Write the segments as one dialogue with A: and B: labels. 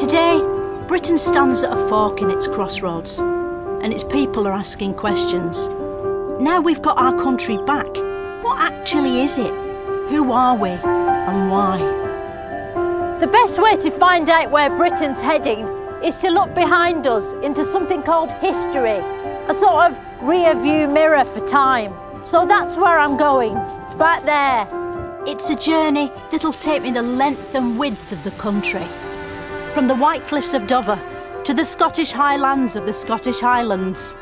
A: Today, Britain stands at a fork in its crossroads, and its people are asking questions. Now we've got our country back, what actually is it? Who are we, and why?
B: The best way to find out where Britain's heading is to look behind us into something called history, a sort of rear-view mirror for time. So that's where I'm going, back there.
A: It's a journey that'll take me the length and width of the country. From the White Cliffs of Dover to the Scottish Highlands of the Scottish Highlands.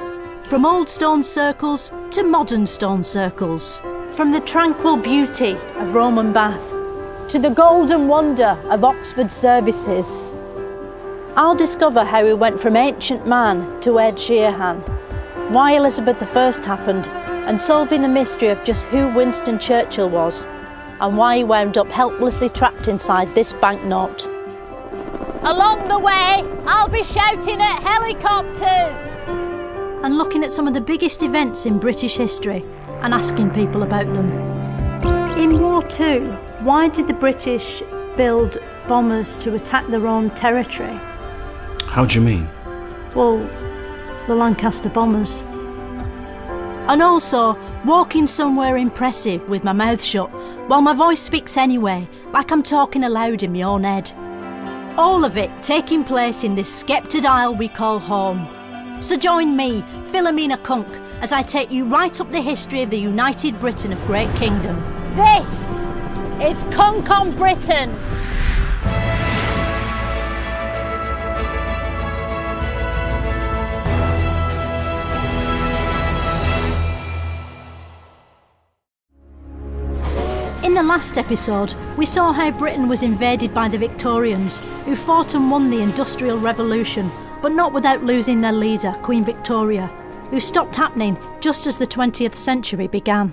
A: From old stone circles to modern stone circles. From the tranquil beauty of Roman Bath
B: to the golden wonder of Oxford services. I'll discover how we went from ancient man to Ed Sheeran, why Elizabeth I happened, and solving the mystery of just who Winston Churchill was, and why he wound up helplessly trapped inside this banknote. Along the way, I'll be shouting at helicopters!
A: And looking at some of the biggest events in British history and asking people about them. In War II, why did the British build bombers to attack their own territory?
C: How do you mean?
A: Well, the Lancaster bombers. And also, walking somewhere impressive with my mouth shut, while my voice speaks anyway, like I'm talking aloud in my own head. All of it taking place in this sceptred isle we call home. So join me, Philomena Cunk, as I take you right up the history of the United Britain of Great Kingdom.
B: This is Cunk on Britain.
A: In the last episode, we saw how Britain was invaded by the Victorians, who fought and won the Industrial Revolution, but not without losing their leader, Queen Victoria, who stopped happening just as the 20th century began.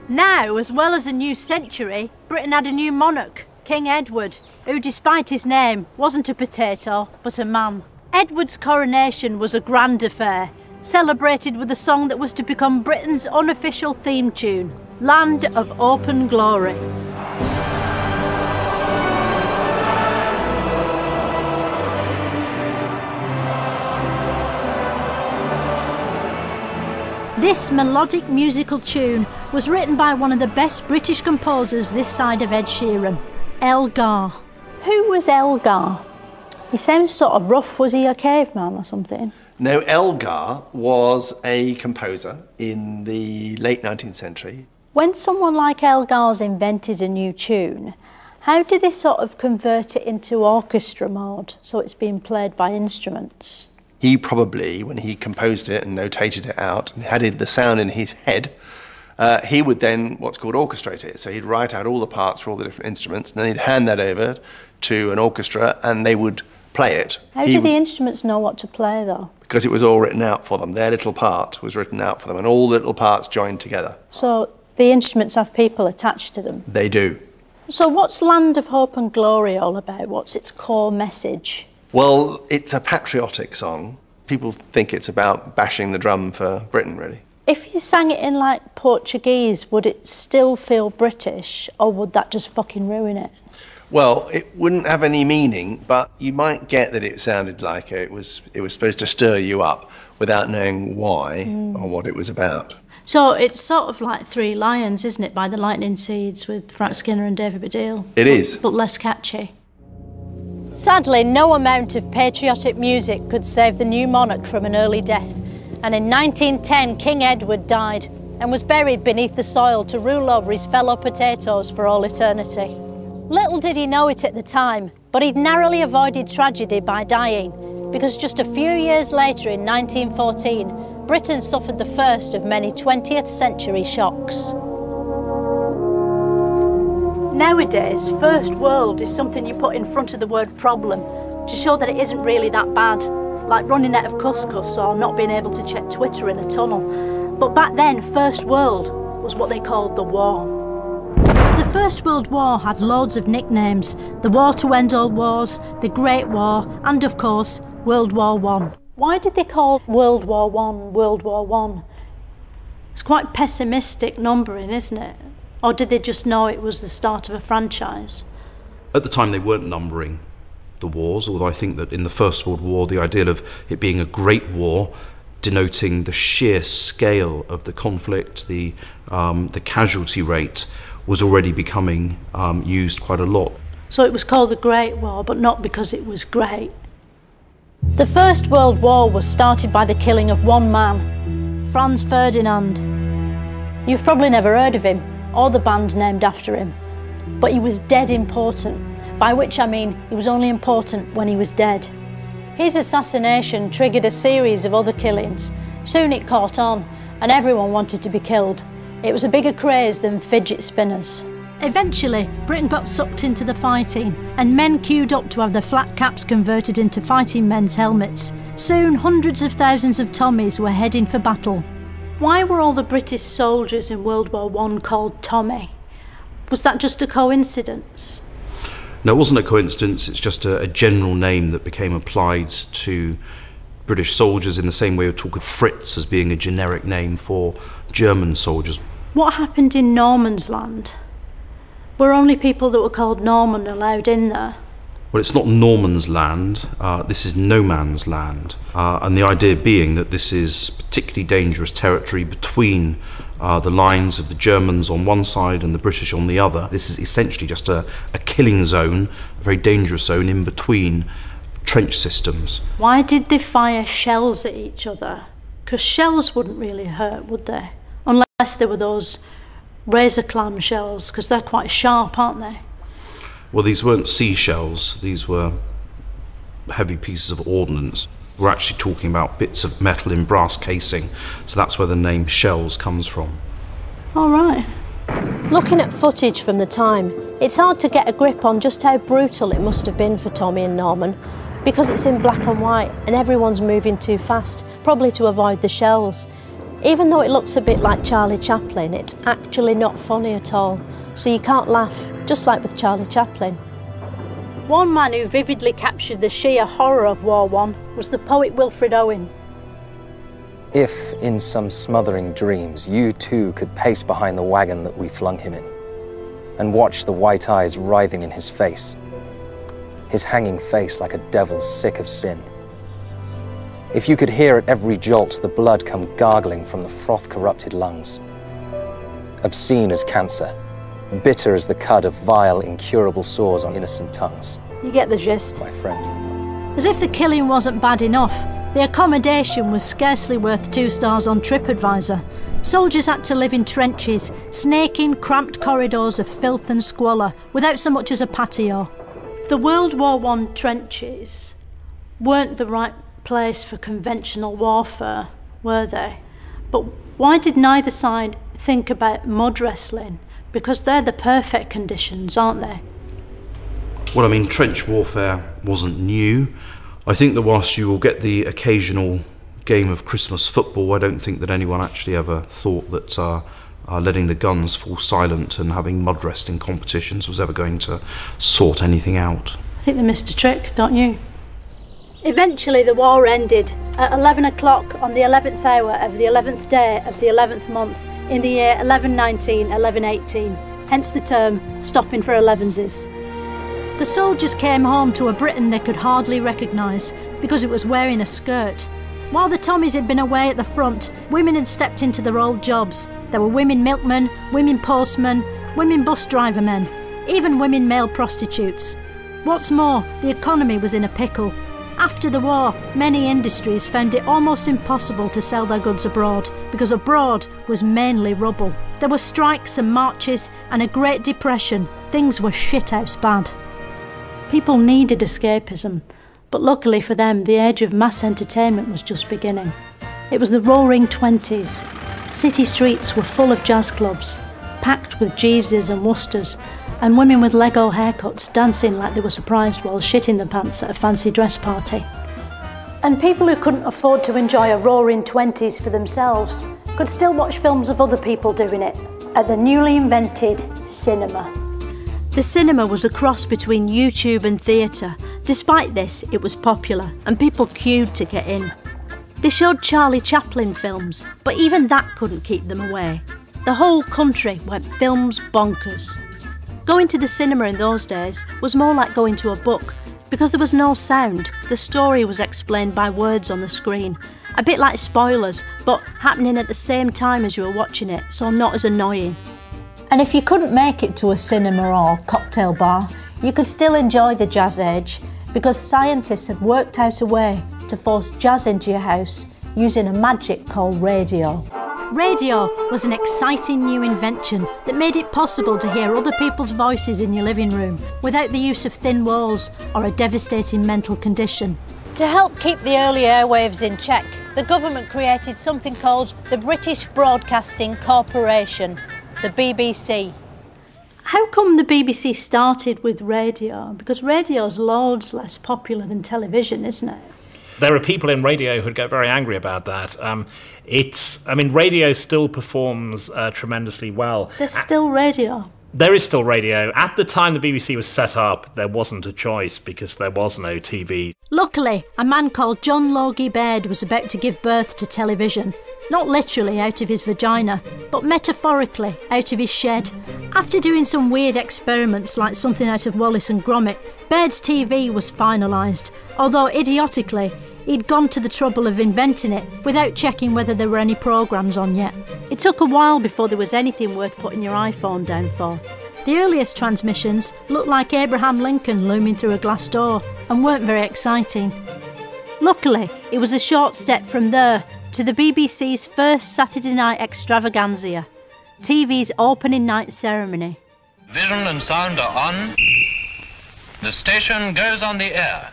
A: Now, as well as a new century, Britain had a new monarch, King Edward, who, despite his name, wasn't a potato, but a man. Edward's coronation was a grand affair, celebrated with a song that was to become Britain's unofficial theme tune, Land of Open Glory. This melodic musical tune was written by one of the best British composers this side of Ed Sheeran, Elgar. Who was Elgar? He sounds sort of rough. Was he a caveman or something?
C: No, Elgar was a composer in the late 19th century.
A: When someone like Elgar's invented a new tune, how did they sort of convert it into orchestra mode so it's being played by instruments?
C: He probably, when he composed it and notated it out and had the sound in his head, he would then what's called orchestrate it. So he'd write out all the parts for all the different instruments, and then he'd hand that over to an orchestra and they would play it.
A: How do the instruments know what to play though?
C: Because it was all written out for them. Their little part was written out for them and all the little parts joined together.
A: So the instruments have people attached to them?
C: They do.
A: So what's Land of Hope and Glory all about? What's its core message?
C: Well, it's a patriotic song. People think it's about bashing the drum for Britain, really.
A: If you sang it in like Portuguese, would it still feel British, or would that just fucking ruin it?
C: Well, it wouldn't have any meaning, but you might get that it sounded like it was supposed to stir you up without knowing why or what it was about.
A: So it's sort of like Three Lions, isn't it, by the Lightning Seeds with Frank Skinner and David Baddiel?
C: It is.
A: But less catchy.
B: Sadly, no amount of patriotic music could save the new monarch from an early death. And in 1910, King Edward died and was buried beneath the soil to rule over his fellow potatoes for all eternity. Little did he know it at the time, but he'd narrowly avoided tragedy by dying, because just a few years later, in 1914, Britain suffered the first of many 20th century shocks. Nowadays, first world is something you put in front of the word problem to show that it isn't really that bad, like running out of couscous or not being able to check Twitter in a tunnel. But back then, first world was what they called the war. The First World War had loads of nicknames: the War to End All Wars, the Great War, and of course, World War I. Why did they call World War I World War I? It's quite pessimistic numbering, isn't it? Or did they just know it was the start of a franchise?
D: At the time they weren't numbering the wars, although I think that in the First World War, the idea of it being a great war, denoting the sheer scale of the conflict, the casualty rate, was already becoming used quite a lot.
B: So it was called the Great War, but not because it was great. The First World War was started by the killing of one man, Franz Ferdinand. You've probably never heard of him, or the band named after him, but he was dead important, by which I mean he was only important when he was dead. His assassination triggered a series of other killings. Soon it caught on, and everyone wanted to be killed. It was a bigger craze than fidget spinners.
A: Eventually, Britain got sucked into the fighting, and men queued up to have their flat caps converted into fighting men's helmets. Soon, hundreds of thousands of Tommies were heading for battle.
B: Why were all the British soldiers in World War I called Tommy? Was that just a coincidence?
D: No, it wasn't a coincidence, it's just a general name that became applied to British soldiers in the same way we talk of Fritz as being a generic name for German soldiers.
B: What happened in Norman's land? Were only people that were called Norman allowed in there?
D: Well, it's not Norman's land, this is no man's land. And the idea being that this is particularly dangerous territory between the lines of the Germans on one side and the British on the other. This is essentially just a killing zone, a very dangerous zone in between trench systems.
B: Why did they fire shells at each other? Because shells wouldn't really hurt, would they? Unless they were those razor clam shells, because they're quite sharp, aren't they?
D: Well, these weren't seashells, these were heavy pieces of ordnance. We're actually talking about bits of metal in brass casing, so that's where the name shells comes from.
B: All right.
A: Looking at footage from the time, it's hard to get a grip on just how brutal it must have been for Tommy and Norman, because it's in black and white and everyone's moving too fast, probably to avoid the shells. Even though it looks a bit like Charlie Chaplin, it's actually not funny at all, so you can't laugh, just like with Charlie Chaplin.
B: One man who vividly captured the sheer horror of War I was the poet Wilfred Owen.
E: If, in some smothering dreams, you too could pace behind the wagon that we flung him in, and watch the white eyes writhing in his face, his hanging face like a devil sick of sin. If you could hear at every jolt the blood come gargling from the froth-corrupted lungs, obscene as cancer, bitter as the cud of vile, incurable sores on innocent tongues.
B: You get the gist.
E: My friend.
A: As if the killing wasn't bad enough, the accommodation was scarcely worth 2 stars on TripAdvisor. Soldiers had to live in trenches, snaking cramped corridors of filth and squalor, without so much as a patio.
B: The World War I trenches weren't the right place for conventional warfare, were they? But why did neither side think about mud wrestling? Because they're the perfect conditions, aren't they?
D: Well, I mean, trench warfare wasn't new. I think that whilst you will get the occasional game of Christmas football, I don't think that anyone actually ever thought that letting the guns fall silent and having mud wrestling competitions was ever going to sort anything out.
B: I think they missed a trick, don't you? Eventually the war ended at 11 o'clock on the 11th hour of the 11th day of the 11th month in the year 1119, 1118, hence the term stopping for 11s.
A: The soldiers came home to a Britain they could hardly recognise because it was wearing a skirt. While the Tommies had been away at the front, women had stepped into their old jobs. There were women milkmen, women postmen, women bus driver men, even women male prostitutes. What's more, the economy was in a pickle. After the war, many industries found it almost impossible to sell their goods abroad because abroad was mainly rubble. There were strikes and marches and a Great Depression. Things were shithouse bad.
B: People needed escapism, but luckily for them, the age of mass entertainment was just beginning. It was the roaring 20s. City streets were full of jazz clubs, packed with Jeeveses and Worcesters, and women with Lego haircuts dancing like they were surprised while shitting their pants at a fancy dress party.
A: And people who couldn't afford to enjoy a roaring 20s for themselves could still watch films of other people doing it at the newly invented cinema.
B: The cinema was a cross between YouTube and theatre. Despite this, it was popular and people queued to get in. They showed Charlie Chaplin films, but even that couldn't keep them away. The whole country went films bonkers. Going to the cinema in those days was more like going to a book. Because there was no sound, the story was explained by words on the screen. A bit like spoilers, but happening at the same time as you were watching it, so not as annoying.
A: And if you couldn't make it to a cinema or cocktail bar, you could still enjoy the jazz age, because scientists had worked out a way to force jazz into your house using a magic called radio.
B: Radio was an exciting new invention that made it possible to hear other people's voices in your living room without the use of thin walls or a devastating mental condition.
A: To help keep the early airwaves in check, the government created something called the British Broadcasting Corporation, the BBC.
B: How come the BBC started with radio? Because radio's loads less popular than television, isn't it?
F: There are people in radio who'd get very angry about that. Radio still performs tremendously well.
B: There's still radio.
F: There is still radio. At the time the BBC was set up, there wasn't a choice because there was no TV.
B: Luckily, a man called John Logie Baird was about to give birth to television. Not literally out of his vagina, but metaphorically out of his shed. After doing some weird experiments like something out of Wallace and Gromit, Baird's TV was finalised, although idiotically, he'd gone to the trouble of inventing it without checking whether there were any programmes on yet. It took a while before there was anything worth putting your iPhone down for. The earliest transmissions looked like Abraham Lincoln looming through a glass door and weren't very exciting. Luckily, it was a short step from there to the BBC's first Saturday night extravaganza, TV's opening night ceremony.
G: Vision and sound are on. The station goes on the air.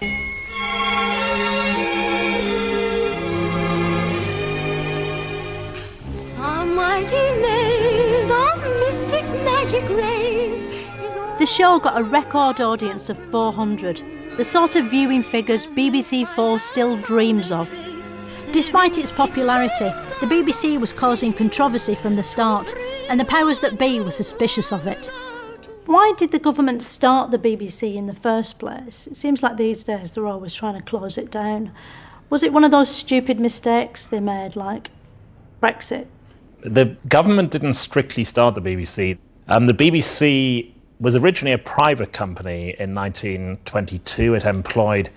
H: A mighty maze of mystic magic rays.
B: The show got a record audience of 400, the sort of viewing figures BBC4 still dreams of. Despite its popularity, the BBC was causing controversy from the start, and the powers that be were suspicious of it. Why did the government start the BBC in the first place? It seems like these days they're always trying to close it down. Was it one of those stupid mistakes they made, like Brexit?
F: The government didn't strictly start the BBC. The BBC was originally a private company in 1922. It employed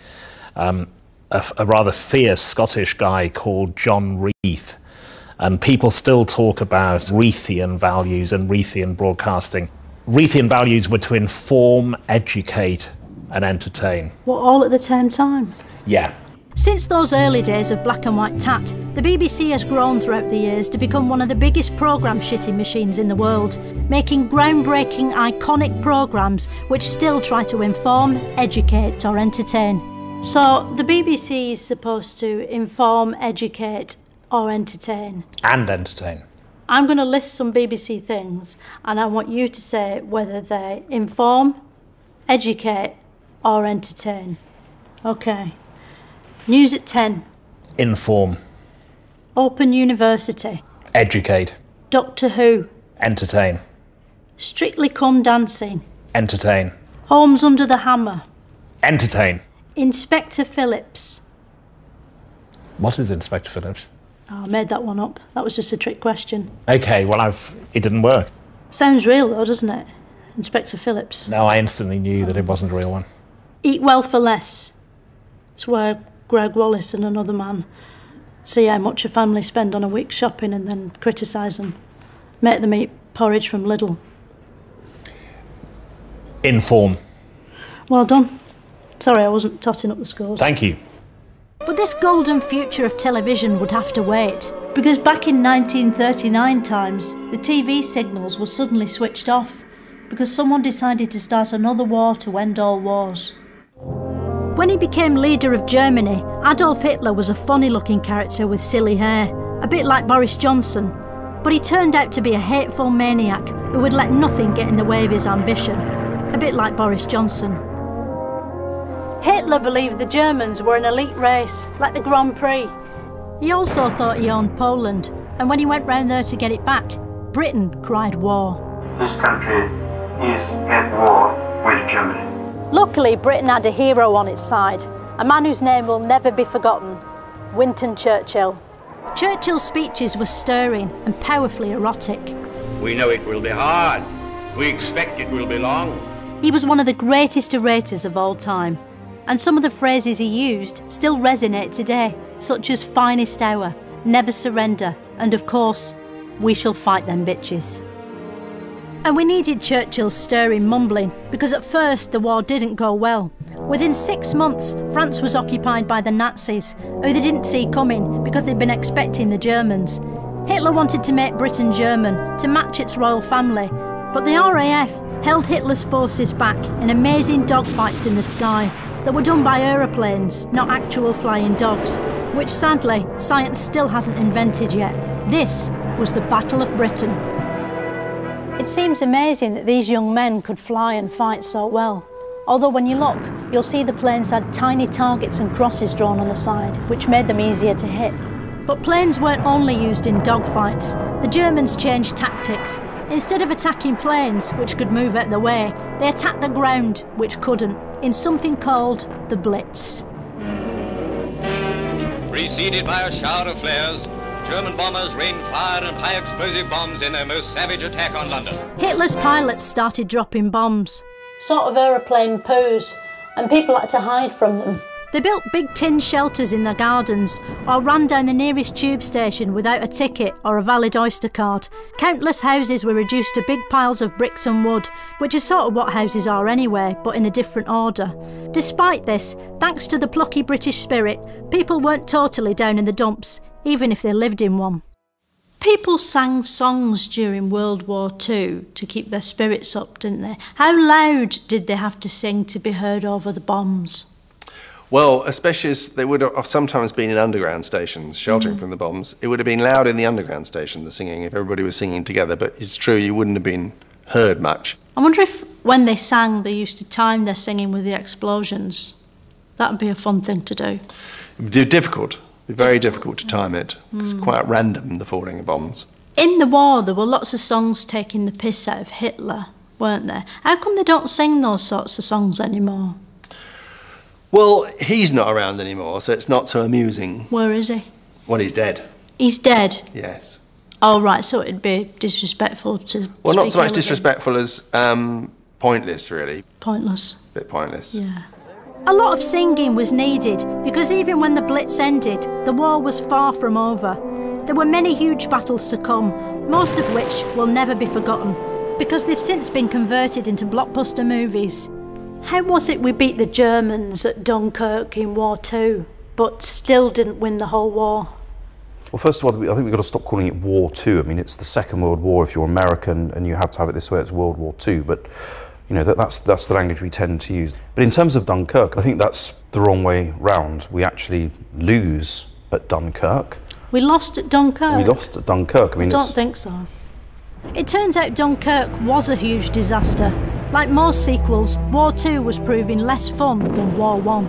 F: a rather fierce Scottish guy called John Reith. And people still talk about Reithian values and Reithian broadcasting. Reithian values were to inform, educate and entertain.
B: What, all at the same time?
F: Yeah.
B: Since those early days of black and white tat, the BBC has grown throughout the years to become one of the biggest programme shitting machines in the world, making groundbreaking, iconic programmes which still try to inform, educate or entertain. So the BBC is supposed to inform, educate or entertain.
F: And entertain.
B: I'm going to list some BBC things and I want you to say whether they inform, educate or entertain. Okay. News at 10.
F: Inform.
B: Open University.
F: Educate.
B: Doctor Who.
F: Entertain.
B: Strictly Come Dancing.
F: Entertain.
B: Homes Under the Hammer.
F: Entertain.
B: Inspector Phillips.
F: What is Inspector Phillips?
B: Oh, I made that one up. That was just a trick question.
F: Okay, well it didn't work.
B: Sounds real though, doesn't it? Inspector Phillips.
F: No, I instantly knew that it wasn't a real one.
B: Eat Well for Less. It's where Greg Wallace and another man see how much a family spend on a week's shopping and then criticise them. Make them eat porridge from Lidl.
F: Inform.
B: Well done. Sorry, I wasn't totting up the scores.
F: Thank you.
B: But this golden future of television would have to wait, because back in 1939 times, the TV signals were suddenly switched off, because someone decided to start another war to end all wars. When he became leader of Germany, Adolf Hitler was a funny-looking character with silly hair, a bit like Boris Johnson, but he turned out to be a hateful maniac who would let nothing get in the way of his ambition, a bit like Boris Johnson. Hitler believed the Germans were an elite race, like the Grand Prix. He also thought he owned Poland, and when he went round there to get it back, Britain cried war.
I: This country is at war with Germany.
B: Luckily, Britain had a hero on its side, a man whose name will never be forgotten, Winston Churchill. Churchill's speeches were stirring and powerfully erotic.
J: We know it will be hard. We expect it will be long.
B: He was one of the greatest orators of all time. And some of the phrases he used still resonate today, such as finest hour, never surrender, and of course, we shall fight them bitches. And we needed Churchill's stirring mumbling, because at first the war didn't go well. Within 6 months, France was occupied by the Nazis, who they didn't see coming because they'd been expecting the Germans. Hitler wanted to make Britain German, to match its royal family, but the RAF held Hitler's forces back in amazing dogfights in the sky that were done by aeroplanes, not actual flying dogs, which sadly science still hasn't invented yet. This was the Battle of Britain. It seems amazing that these young men could fly and fight so well. Although when you look, you'll see the planes had tiny targets and crosses drawn on the side, which made them easier to hit. But planes weren't only used in dogfights. The Germans changed tactics. Instead of attacking planes, which could move out of the way, they attacked the ground, which couldn't, in something called the Blitz.
G: Preceded by a shower of flares, German bombers rained fire and high explosive bombs in their most savage attack on London.
B: Hitler's pilots started dropping bombs. Sort of aeroplane poos, and people had to hide from them. They built big tin shelters in their gardens, or ran down the nearest tube station without a ticket or a valid Oyster card. Countless houses were reduced to big piles of bricks and wood, which is sort of what houses are anyway, but in a different order. Despite this, thanks to the plucky British spirit, people weren't totally down in the dumps, even if they lived in one. People sang songs during World War II to keep their spirits up, didn't they? How loud did they have to sing to be heard over the bombs?
C: Well, especially as they would have sometimes been in underground stations, sheltering from the bombs. It would have been loud in the underground station, the singing, if everybody was singing together, but it's true, you wouldn't have been heard much.
B: I wonder if when they sang, they used to time their singing with the explosions. That would be a fun thing to do.
C: It would be difficult. It'd be very difficult to time it. It's quite random, the falling of bombs.
B: In the war, there were lots of songs taking the piss out of Hitler, weren't there? How come they don't sing those sorts of songs anymore?
C: Well, he's not around anymore, so it's not so amusing.
B: Where is he?
C: Well, he's dead.
B: He's dead?
C: Yes.
B: Oh, right, so it'd be disrespectful to...
C: Well, not so much disrespectful as pointless, really.
B: Pointless.
C: A bit pointless.
B: Yeah. A lot of singing was needed, because even when the Blitz ended, the war was far from over. There were many huge battles to come, most of which will never be forgotten, because they've since been converted into blockbuster movies. How was it we beat the Germans at Dunkirk in War II, but still didn't win the whole war?
D: Well, first of all, I think we've got to stop calling it War II. I mean, it's the Second World War if you're American, and you have to have it this way, it's World War II, but you know, that's the language we tend to use. But in terms of Dunkirk, I think that's the wrong way round. We actually lose at Dunkirk.
B: We lost at Dunkirk?
D: We lost at Dunkirk.
B: I don't think so. It turns out Dunkirk was a huge disaster. Like most sequels, War II was proving less fun than War I.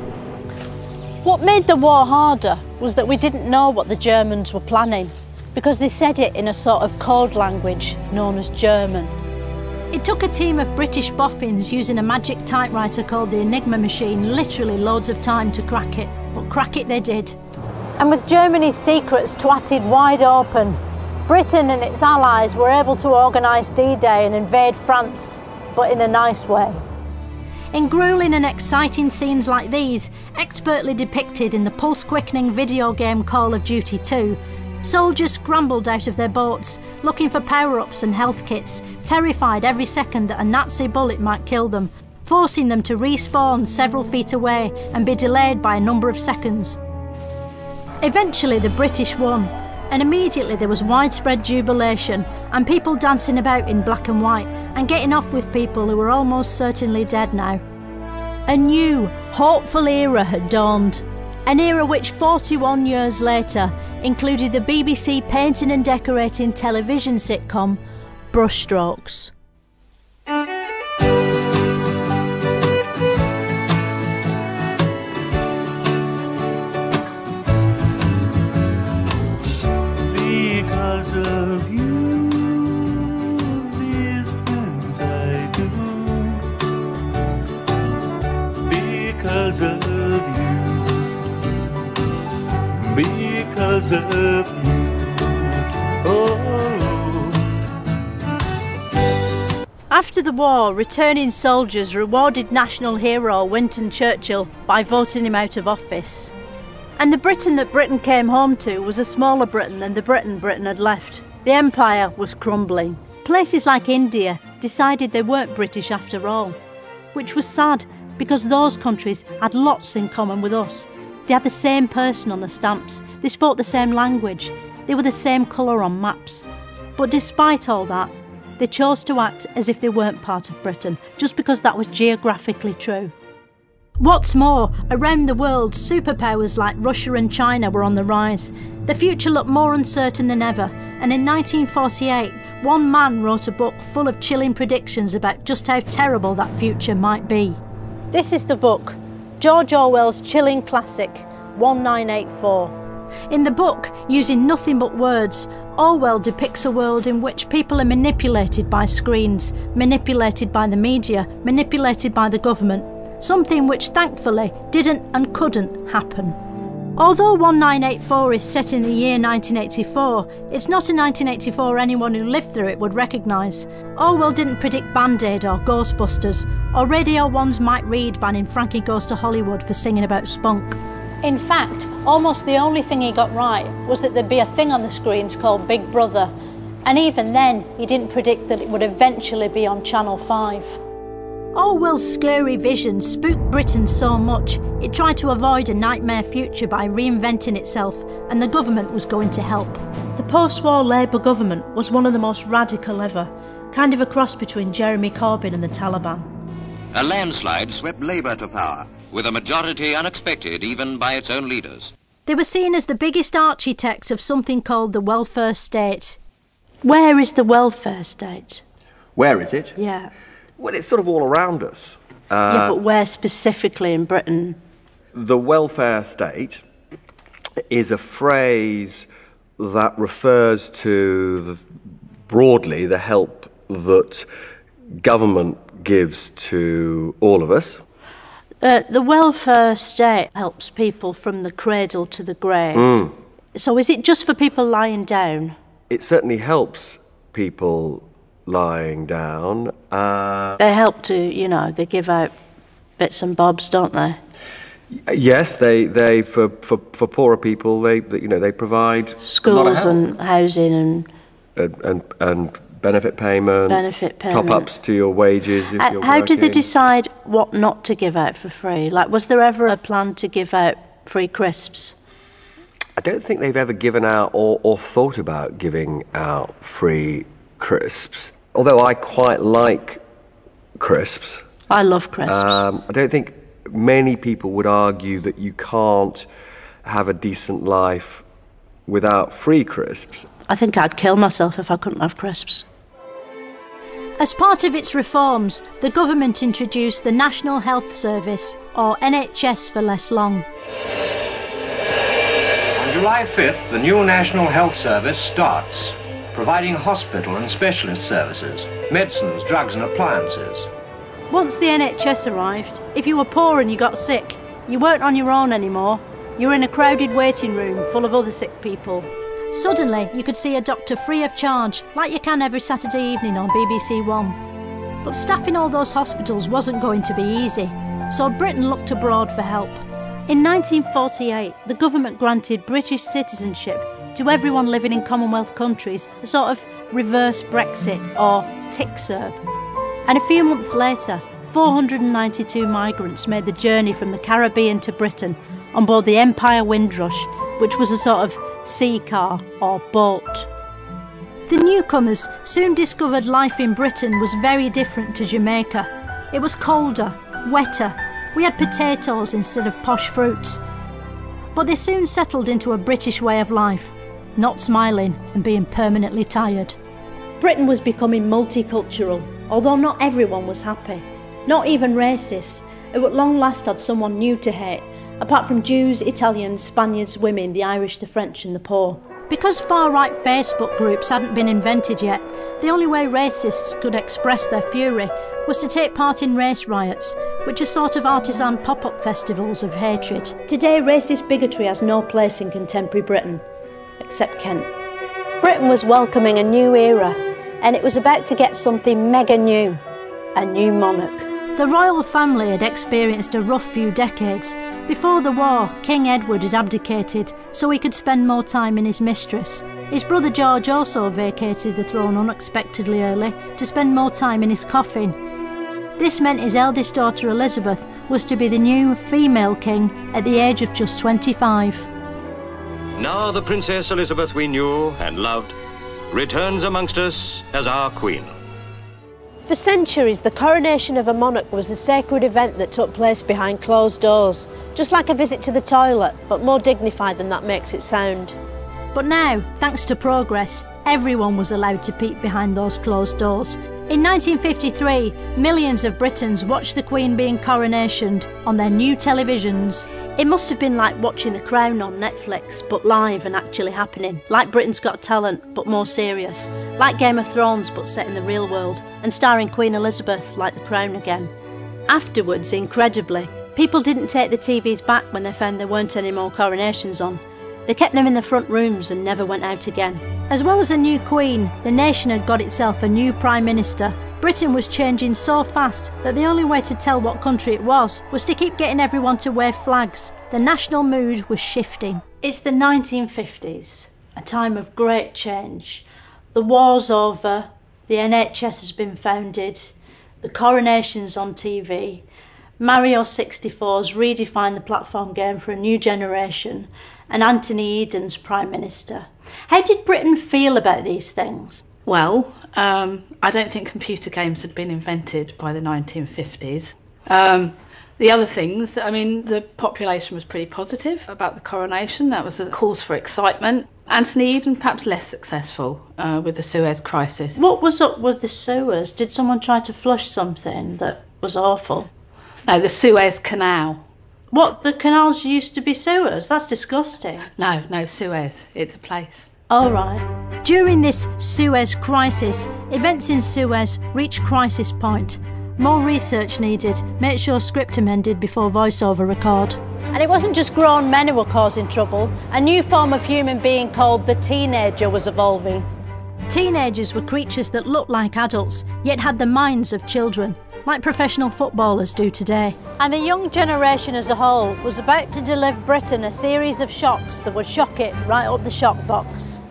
B: What made the war harder was that we didn't know what the Germans were planning, because they said it in a sort of code language known as German. It took a team of British boffins using a magic typewriter called the Enigma machine literally loads of time to crack it, but crack it they did. And with Germany's secrets twatted wide open, Britain and its allies were able to organise D-Day and invade France, but in a nice way. In gruelling and exciting scenes like these, expertly depicted in the pulse-quickening video game Call of Duty 2, soldiers scrambled out of their boats, looking for power-ups and health kits, terrified every second that a Nazi bullet might kill them, forcing them to respawn several feet away and be delayed by a number of seconds. Eventually the British won, and immediately there was widespread jubilation and people dancing about in black and white and getting off with people who were almost certainly dead now. A new, hopeful era had dawned, an era which 41 years later included the BBC painting and decorating television sitcom Brushstrokes.
K: Because of you, these things I do. Because of you. Because of you. Oh.
B: After the war, returning soldiers rewarded national hero Winston Churchill by voting him out of office. And the Britain that Britain came home to was a smaller Britain than the Britain had left. The empire was crumbling. Places like India decided they weren't British after all, which was sad because those countries had lots in common with us. They had the same person on the stamps, they spoke the same language, they were the same colour on maps. But despite all that, they chose to act as if they weren't part of Britain, just because that was geographically true. What's more, around the world, superpowers like Russia and China were on the rise. The future looked more uncertain than ever, and in 1948, one man wrote a book full of chilling predictions about just how terrible that future might be. This is the book, George Orwell's chilling classic, 1984. In the book, using nothing but words, Orwell depicts a world in which people are manipulated by screens, manipulated by the media, manipulated by the government, something which thankfully didn't and couldn't happen. Although 1984 is set in the year 1984, it's not a 1984 anyone who lived through it would recognise. Orwell didn't predict Band-Aid or Ghostbusters, or Radio 1's Mike Reed banning Frankie Goes to Hollywood for singing about spunk. In fact, almost the only thing he got right was that there'd be a thing on the screens called Big Brother, and even then he didn't predict that it would eventually be on Channel 5. Orwell's scary vision spooked Britain so much it tried to avoid a nightmare future by reinventing itself, and the government was going to help. The post-war Labour government was one of the most radical ever, kind of a cross between Jeremy Corbyn and the Taliban.
G: A landslide swept Labour to power, with a majority unexpected even by its own leaders.
A: They were seen as the biggest architects of something called the welfare state.
B: Where is the welfare state?
L: Where is it?
B: Yeah.
L: Well, it's sort of all around us.
B: Yeah, but where specifically in Britain?
L: The welfare state is a phrase that refers to, broadly, the help that government gives to all of us.
B: The welfare state helps people from the cradle to the grave. So is it just for people lying down?
L: It certainly helps people lying down.
B: They help to, you know, they give out bits and bobs, don't they?
L: Yes, they for poorer people, they provide
B: schools and housing
L: and benefit payments, top-ups to your wages if you're
B: How did they
L: working.
B: decide what not to give out for free? Like, was there ever a plan to give out free crisps?
L: I don't think they've ever given out or thought about giving out free crisps. Although I quite like crisps.
B: I love crisps.
L: I don't think many people would argue that you can't have a decent life without free crisps.
B: I think I'd kill myself if I couldn't have crisps.
A: As part of its reforms, the government introduced the National Health Service, or NHS for less long.
J: On July 5th, the new National Health Service starts, providing hospital and specialist services, medicines, drugs and appliances.
B: Once the NHS arrived, if you were poor and you got sick, you weren't on your own anymore. You were in a crowded waiting room full of other sick people.
A: Suddenly, you could see a doctor free of charge, like you can every Saturday evening on BBC One. But staffing all those hospitals wasn't going to be easy, so Britain looked abroad for help. In 1948, the government granted British citizenship to everyone living in Commonwealth countries, a sort of reverse Brexit or TIC-SERB. And a few months later, 492 migrants made the journey from the Caribbean to Britain on board the Empire Windrush, which was a sort of sea car or boat. The newcomers soon discovered life in Britain was very different to Jamaica. It was colder, wetter. We had potatoes instead of posh fruits. But they soon settled into a British way of life, not smiling and being permanently tired. Britain was becoming multicultural, although not everyone was happy. Not even racists, who at long last had someone new to hate, apart from Jews, Italians, Spaniards, women, the Irish, the French and the poor. Because far-right Facebook groups hadn't been invented yet, the only way racists could express their fury was to take part in race riots, which are sort of artisan pop-up festivals of hatred. Today, racist bigotry has no place in contemporary Britain, except Kent. Britain was welcoming a new era,
B: and it was about to get something mega new, a new monarch.
A: The royal family had experienced a rough few decades. Before the war, King Edward had abdicated so he could spend more time in his mistress. His brother George also vacated the throne unexpectedly early to spend more time in his coffin. This meant his eldest daughter Elizabeth was to be the new female king at the age of just 25.
G: Now the Princess Elizabeth we knew and loved returns amongst us as our queen.
B: For centuries, the coronation of a monarch was a sacred event that took place behind closed doors, just like a visit to the toilet, but more dignified than that makes it sound.
A: But now, thanks to progress, everyone was allowed to peek behind those closed doors. In 1953, millions of Britons watched the Queen being coronationed on their new televisions.
B: It must have been like watching The Crown on Netflix, but live and actually happening. Like Britain's Got Talent, but more serious. Like Game of Thrones, but set in the real world. And starring Queen Elizabeth, like The Crown again. Afterwards, incredibly, people didn't take the TVs back when they found there weren't any more coronations on. They kept them in the front rooms and never went out again.
A: As well as a new Queen, the nation had got itself a new Prime Minister. Britain was changing so fast that the only way to tell what country it was to keep getting everyone to wave flags. The national mood was shifting.
B: It's the 1950s, a time of great change. The war's over, the NHS has been founded, the coronation's on TV, Mario 64's redefined the platform game for a new generation, and Anthony Eden's Prime Minister. How did Britain feel about these things?
M: Well, I don't think computer games had been invented by the 1950s. The other things, I mean, the population was pretty positive about the coronation. That was a cause for excitement. Anthony Eden perhaps less successful with the Suez Crisis.
B: What was up with the sewers? Did someone try to flush something that was awful?
M: No, the Suez Canal.
B: What, the canals used to be sewers? That's disgusting.
M: No, Suez. It's a place.
B: Oh, right.
A: During this Suez crisis, events in Suez reached crisis point. More research needed. Make sure script amended before voiceover record.
B: And it wasn't just grown men who were causing trouble. A new form of human being called the teenager was evolving.
A: Teenagers were creatures that looked like adults, yet had the minds of children, like professional footballers do today.
B: And the young generation as a whole was about to deliver Britain a series of shocks that would shock it right up the shock box.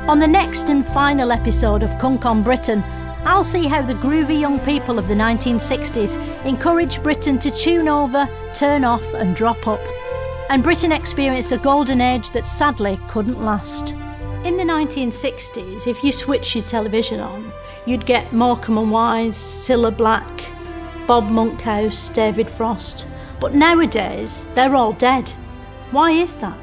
A: On the next and final episode of Cunk on Britain, I'll see how the groovy young people of the 1960s encouraged Britain to tune over, turn off and drop up. And Britain experienced a golden age that sadly couldn't last.
B: In the 1960s, if you switched your television on, you'd get Morecambe and Wise, Cilla Black, Bob Monkhouse, David Frost. But nowadays, they're all dead. Why is that?